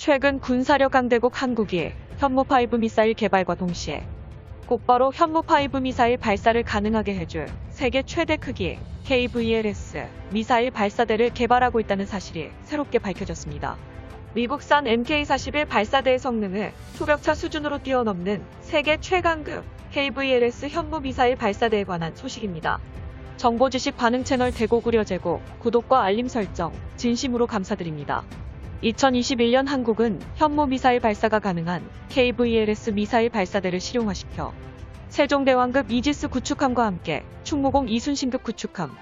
최근 군사력 강대국 한국이 현무5 미사일 개발과 동시에 곧바로 현무5 미사일 발사를 가능하게 해줄 세계 최대 크기 KVLS 미사일 발사대를 개발하고 있다는 사실이 새롭게 밝혀졌습니다. 미국산 MK-41 발사대의 성능을 초격차 수준으로 뛰어넘는 세계 최강급 KVLS 현무 미사일 발사대에 관한 소식입니다. 정보지식 반응 채널 대고구려제고 구독과 알림 설정 진심으로 감사드립니다. 2021년 한국은 현무 미사일 발사가 가능한 KVLS 미사일 발사대를 실용화시켜 세종대왕급 이지스 구축함과 함께 충무공 이순신급 구축함,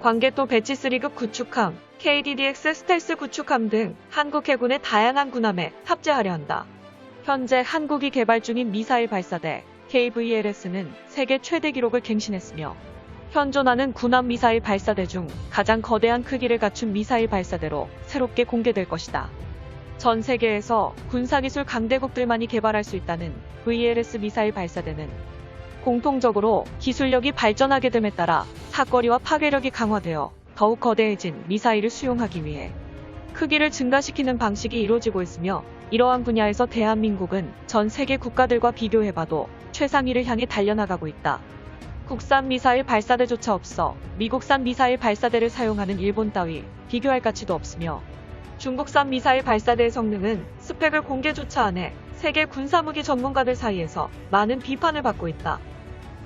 광개토 배치3급 구축함, KDDX 스텔스 구축함 등 한국 해군의 다양한 군함에 탑재하려 한다. 현재 한국이 개발 중인 미사일 발사대 KVLS는 세계 최대 기록을 갱신했으며 현존하는 군함 미사일 발사대 중 가장 거대한 크기를 갖춘 미사일 발사대로 새롭게 공개될 것이다. 전 세계에서 군사기술 강대국들만이 개발할 수 있다는 VLS 미사일 발사대는 공통적으로 기술력이 발전하게 됨에 따라 사거리와 파괴력이 강화되어 더욱 거대해진 미사일을 수용하기 위해 크기를 증가시키는 방식이 이루어지고 있으며, 이러한 분야에서 대한민국은 전 세계 국가들과 비교해봐도 최상위를 향해 달려나가고 있다. 국산 미사일 발사대조차 없어 미국산 미사일 발사대를 사용하는 일본 따위 비교할 가치도 없으며, 중국산 미사일 발사대의 성능은 스펙을 공개조차 안 해 세계 군사무기 전문가들 사이에서 많은 비판을 받고 있다.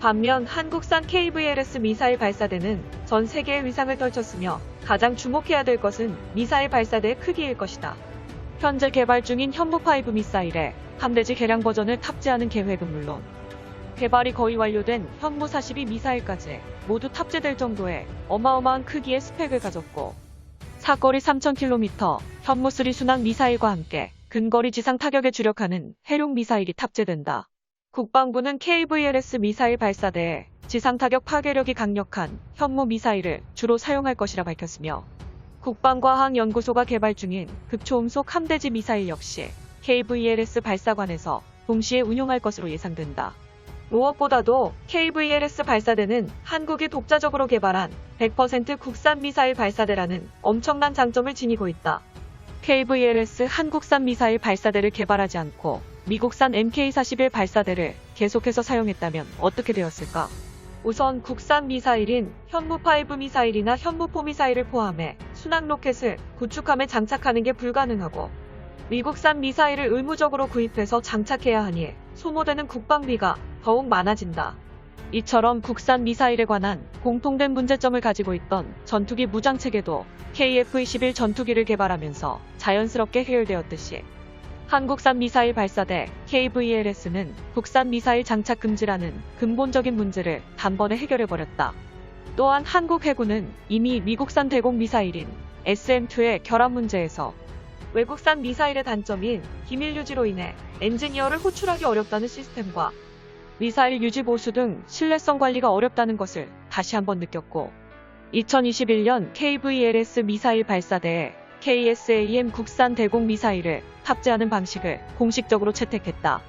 반면 한국산 KVLS 미사일 발사대는 전 세계의 위상을 떨쳤으며, 가장 주목해야 될 것은 미사일 발사대의 크기일 것이다. 현재 개발 중인 현무5 미사일에 함대지 개량 버전을 탑재하는 계획은 물론 개발이 거의 완료된 현무42 미사일까지 모두 탑재될 정도의 어마어마한 크기의 스펙을 가졌고, 사거리 3000km 현무3 순항 미사일과 함께 근거리 지상 타격에 주력하는 해룡 미사일이 탑재된다. 국방부는 KVLS 미사일 발사대에 지상 타격 파괴력이 강력한 현무 미사일을 주로 사용할 것이라 밝혔으며, 국방과학연구소가 개발 중인 극초음속 함대지 미사일 역시 KVLS 발사관에서 동시에 운용할 것으로 예상된다. 무엇보다도 KVLS 발사대는 한국이 독자적으로 개발한 100% 국산 미사일 발사대라는 엄청난 장점을 지니고 있다. KVLS 한국산 미사일 발사대를 개발하지 않고 미국산 MK-41 발사대를 계속해서 사용했다면 어떻게 되었을까? 우선 국산 미사일인 현무5 미사일이나 현무4 미사일을 포함해 순항 로켓을 구축함에 장착하는 게 불가능하고, 미국산 미사일을 의무적으로 구입해서 장착해야 하니 소모되는 국방비가 더욱 많아진다. 이처럼 국산 미사일에 관한 공통된 문제점을 가지고 있던 전투기 무장체계도 KF-21 전투기를 개발하면서 자연스럽게 해결되었듯이, 한국산 미사일 발사대 KVLS는 국산 미사일 장착 금지라는 근본적인 문제를 단번에 해결해버렸다. 또한 한국 해군은 이미 미국산 대공 미사일인 SM-2의 결함 문제에서 외국산 미사일의 단점인 기밀 유지로 인해 엔지니어를 호출하기 어렵다는 시스템과 미사일 유지 보수 등 신뢰성 관리가 어렵다는 것을 다시 한번 느꼈고, 2021년 KVLS 미사일 발사대에 KSAM 국산 대공 미사일을 탑재하는 방식을 공식적으로 채택했다.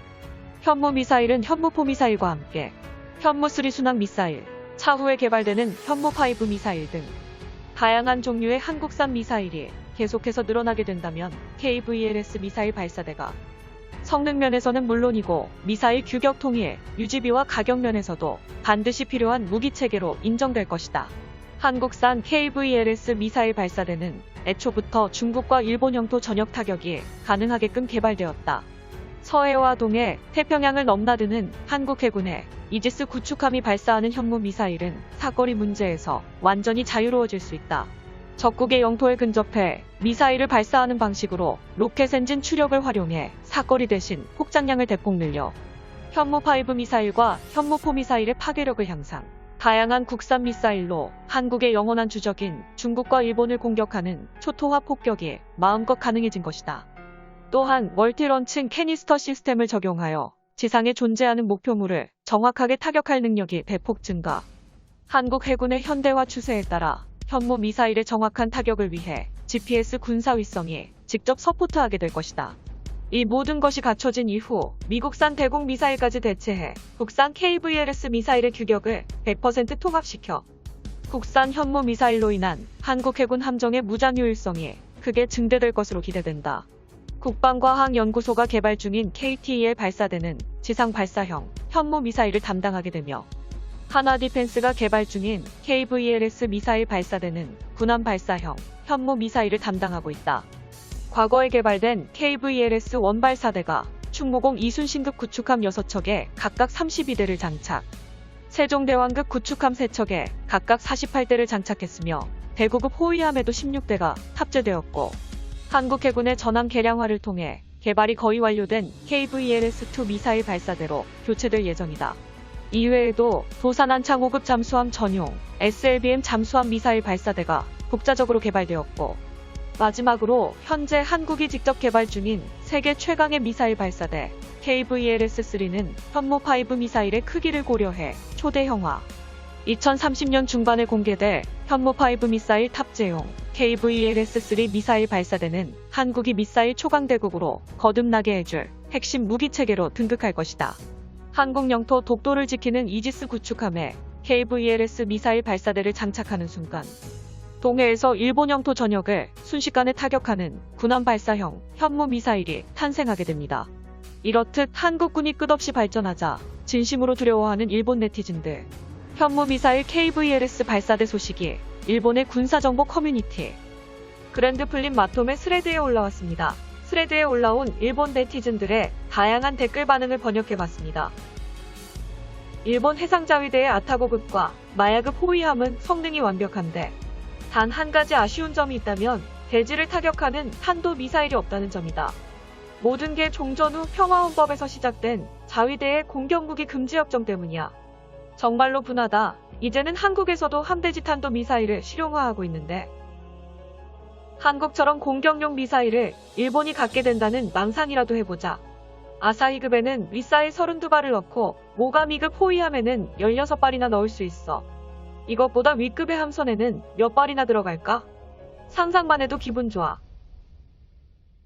현무 미사일은 현무4 미사일과 함께 현무3 순항 미사일, 차후에 개발되는 현무5 미사일 등 다양한 종류의 한국산 미사일이 계속해서 늘어나게 된다면 KVLS 미사일 발사대가 성능 면에서는 물론이고 미사일 규격 통일, 유지비와 가격 면에서도 반드시 필요한 무기체계로 인정될 것이다. 한국산 KVLS 미사일 발사대는 애초부터 중국과 일본 영토 전역 타격이 가능하게끔 개발되었다. 서해와 동해, 태평양을 넘나드는 한국 해군의 이지스 구축함이 발사하는 현무 미사일은 사거리 문제에서 완전히 자유로워질 수 있다. 적국의 영토에 근접해 미사일을 발사하는 방식으로 로켓 엔진 추력을 활용해 사거리 대신 폭장량을 대폭 늘려 현무5 미사일과 현무4 미사일의 파괴력을 향상, 다양한 국산 미사일로 한국의 영원한 주적인 중국과 일본을 공격하는 초토화 폭격이 마음껏 가능해진 것이다. 또한 멀티런칭 캐니스터 시스템을 적용하여 지상에 존재하는 목표물을 정확하게 타격할 능력이 대폭 증가. 한국 해군의 현대화 추세에 따라 현무 미사일의 정확한 타격을 위해 GPS 군사 위성이 직접 서포트하게 될 것이다. 이 모든 것이 갖춰진 이후 미국산 대공 미사일까지 대체해 국산 KVLS 미사일의 규격을 100% 통합시켜 국산 현무 미사일로 인한 한국 해군 함정의 무장 효율성이 크게 증대될 것으로 기대된다. 국방과학연구소가 개발 중인 KTEL 발사대는 지상 발사형 현무 미사일을 담당하게 되며 하나디펜스가 개발 중인 KVLS 미사일 발사대는 군함 발사형 현무 미사일을 담당하고 있다. 과거에 개발된 KVLS 원발사대가 충무공 이순신급 구축함 6척에 각각 32대를 장착, 세종대왕급 구축함 3척에 각각 48대를 장착했으며 대구급 호위함에도 16대가 탑재되었고 한국 해군의 전함 개량화를 통해 개발이 거의 완료된 KVLS-2 미사일 발사대로 교체될 예정이다. 이외에도 도산한 창호급 잠수함 전용 SLBM 잠수함 미사일 발사대가 국자적으로 개발되었고 마지막으로 현재 한국이 직접 개발 중인 세계 최강의 미사일 발사대 KVLS-3는 현무5 미사일의 크기를 고려해 초대형화, 2030년 중반에 공개될 현무5 미사일 탑재용 KVLS-3 미사일 발사대는 한국이 미사일 초강대국으로 거듭나게 해줄 핵심 무기체계로 등극할 것이다. 한국 영토 독도를 지키는 이지스 구축함에 KVLS 미사일 발사대를 장착하는 순간 동해에서 일본 영토 전역을 순식간에 타격하는 군함 발사형 현무 미사일이 탄생하게 됩니다. 이렇듯 한국군이 끝없이 발전하자 진심으로 두려워하는 일본 네티즌들. 현무 미사일 KVLS 발사대 소식이 일본의 군사정보 커뮤니티 그랜드플린 마톰의 스레드에 올라왔습니다. 스레드에 올라온 일본 네티즌들의 다양한 댓글 반응을 번역해봤습니다. 일본 해상자위대의 아타고급과 마야급 호위함은 성능이 완벽한데 단 한 가지 아쉬운 점이 있다면 대지를 타격하는 탄도 미사일이 없다는 점이다. 모든 게 종전 후 평화헌법에서 시작된 자위대의 공격무기 금지 협정 때문이야. 정말로 분하다. 이제는 한국에서도 함대지 탄도 미사일을 실용화하고 있는데 한국처럼 공격용 미사일을 일본이 갖게 된다는 망상이라도 해보자. 아사히급에는 미사일 32발을 넣고 모가미급 호위함에는 16발이나 넣을 수 있어. 이것보다 위급의 함선에는 몇 발이나 들어갈까? 상상만 해도 기분 좋아.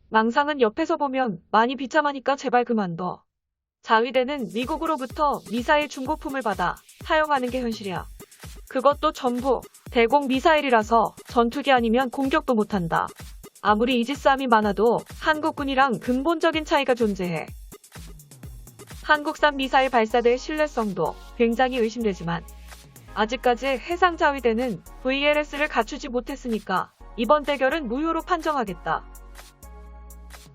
망상은 옆에서 보면 많이 비참하니까 제발 그만둬. 자위대는 미국으로부터 미사일 중고품을 받아 사용하는 게 현실이야. 그것도 전부 대공 미사일이라서 전투기 아니면 공격도 못한다. 아무리 이지스함이 많아도 한국군이랑 근본적인 차이가 존재해. 한국산 미사일 발사대의 신뢰성도 굉장히 의심되지만 아직까지 해상자위대는 VLS를 갖추지 못했으니까 이번 대결은 무효로 판정하겠다.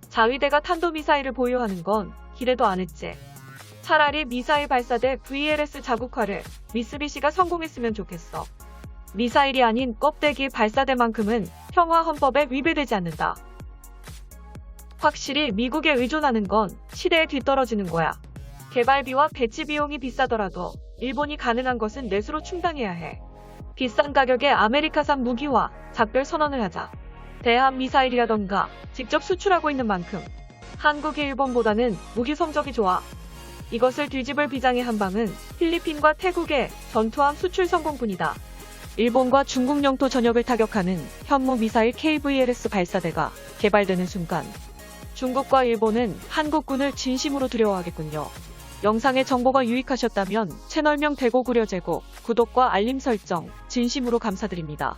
자위대가 탄도미사일을 보유하는 건 기대도 안 했지. 차라리 미사일 발사대 VLS 자국화를 미쓰비시가 성공했으면 좋겠어. 미사일이 아닌 껍데기 발사대만큼은 평화 헌법에 위배되지 않는다. 확실히 미국에 의존하는 건 시대에 뒤떨어지는 거야. 개발비와 배치 비용이 비싸더라도 일본이 가능한 것은 내수로 충당해야 해. 비싼 가격에 아메리카산 무기와 작별 선언을 하자. 대함 미사일이라던가 직접 수출하고 있는 만큼 한국이 일본보다는 무기 성적이 좋아. 이것을 뒤집을 비장의 한방은 필리핀과 태국의 전투함 수출 성공뿐이다. 일본과 중국 영토 전역을 타격하는 현무 미사일 KVLS 발사대가 개발되는 순간 중국과 일본은 한국군을 진심으로 두려워하겠군요. 영상의 정보가 유익하셨다면 채널명 대고구려제국 구독과 알림 설정 진심으로 감사드립니다.